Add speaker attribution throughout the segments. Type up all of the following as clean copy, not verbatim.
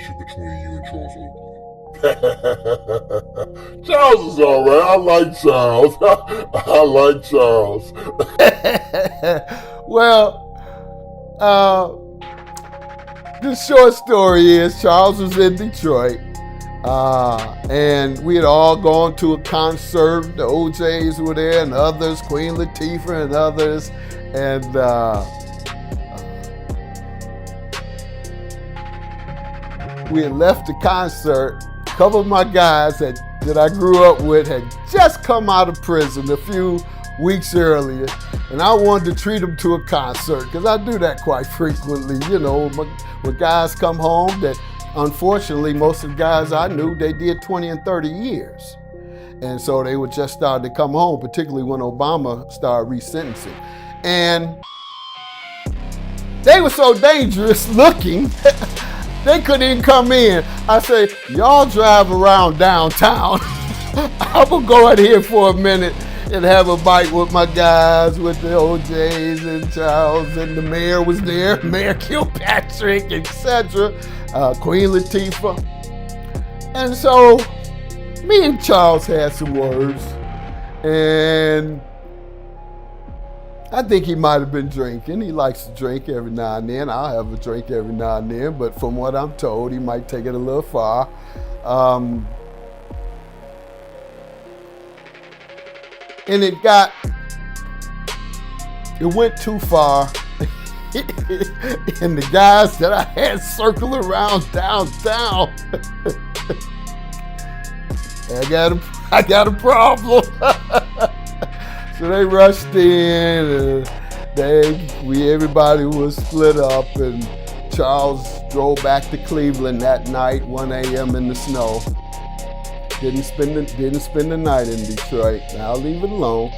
Speaker 1: relationship between you and Charles Oakley?
Speaker 2: Charles is all right. I like Charles. I like Charles.
Speaker 3: Well, the short story is Charles was in Detroit, and we had all gone to a concert. The OJs were there and others, Queen Latifah and others, and we had left the concert. A couple of my guys that I grew up with had just come out of prison a few weeks earlier, and I wanted to treat them to a concert because I do that quite frequently. You know, when guys come home that, unfortunately, most of the guys I knew, they did 20 and 30 years. And so they were just starting to come home, particularly when Obama started resentencing. And they were so dangerous looking, they couldn't even come in. I say, y'all drive around downtown. I'm gonna go out here for a minute and have a bite with my guys, with the OJs and Charles, and the mayor was there, Mayor Kilpatrick, etc., Queen Latifah. And so me and Charles had some words, and I think he might have been drinking. He likes to drink every now and then. I'll have a drink every now and then, but from what I'm told, he might take it a little far. And it went too far. And the guys that I had circle around downtown, I got a problem. So they rushed in, and everybody was split up, and Charles drove back to Cleveland that night, 1 a.m. in the snow. Didn't spend the night in Detroit. I'll leave it alone.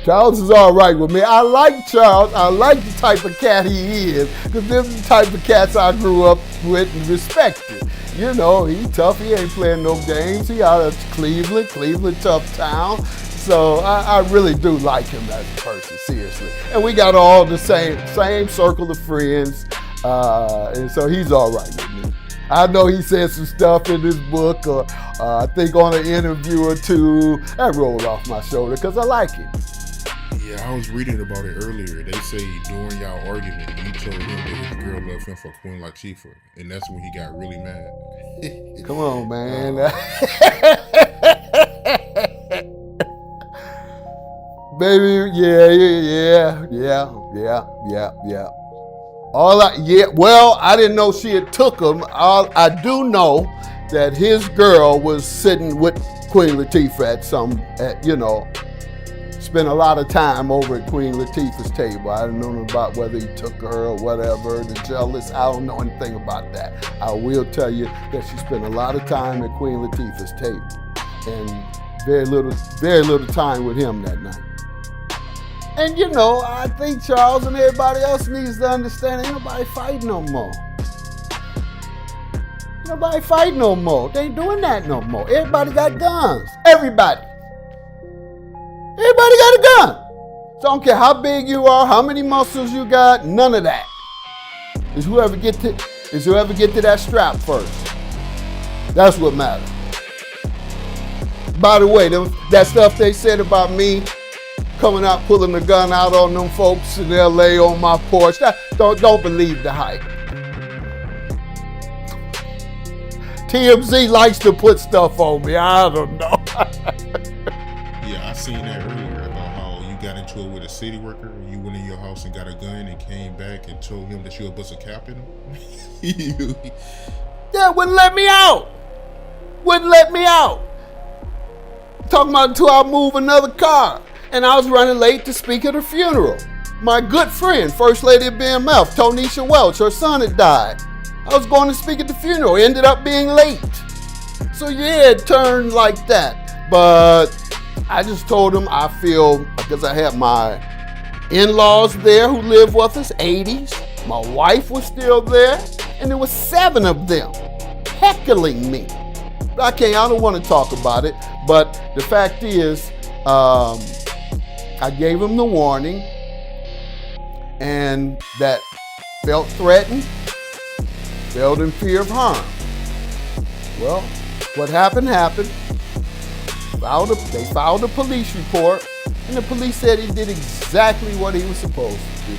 Speaker 3: Charles is all right with me. I like Charles. I like the type of cat he is, because they're the type of cats I grew up with and respected. You know, he tough. He ain't playing no games. He out of Cleveland, tough town. So I really do like him as a person, seriously. And we got all the same circle of friends, and so he's all right with me. I know he said some stuff in his book, or I think on an interview or two. That rolled off my shoulder because I like him.
Speaker 1: Yeah, I was reading about it earlier. They say during y'all argument, you told him that his girl left him for Queen Latifah, and that's when he got really mad.
Speaker 3: Come on, man. Baby, yeah. I didn't know she had took him. I do know that his girl was sitting with Queen Latifah spent a lot of time over at Queen Latifah's table. I don't know about whether he took her or whatever, the jealous. I don't know anything about that. I will tell you that she spent a lot of time at Queen Latifah's table, and very little time with him that night. And I think Charles and everybody else needs to understand, ain't nobody fighting no more. Nobody fighting no more. They ain't doing that no more. Everybody got guns. Everybody got a gun. So I don't care how big you are, how many muscles you got, none of that. Is whoever get to that strap first. That's what matters. By the way, that stuff they said about me coming out, pulling the gun out on them folks in LA on my porch, don't believe the hype. TMZ likes to put stuff on me. I don't know.
Speaker 1: Yeah, I seen that earlier about how you got into it with a city worker. You went in your house and got a gun and came back and told him that you would bust a cap in him.
Speaker 3: Yeah, wouldn't let me out. Talking about until I move another car. And I was running late to speak at her funeral. My good friend, First Lady of BMF, Tonisha Welch, her son had died. I was going to speak at the funeral, ended up being late. So yeah, it turned like that. But I just told him I feel, because I had my in-laws there who lived with us, 80s. My wife was still there, and there was 7 of them heckling me. I don't want to talk about it, but the fact is, I gave him the warning, and that felt threatened. felt in fear of harm. Well, what happened. They filed a police report, and the police said he did exactly what he was supposed to do.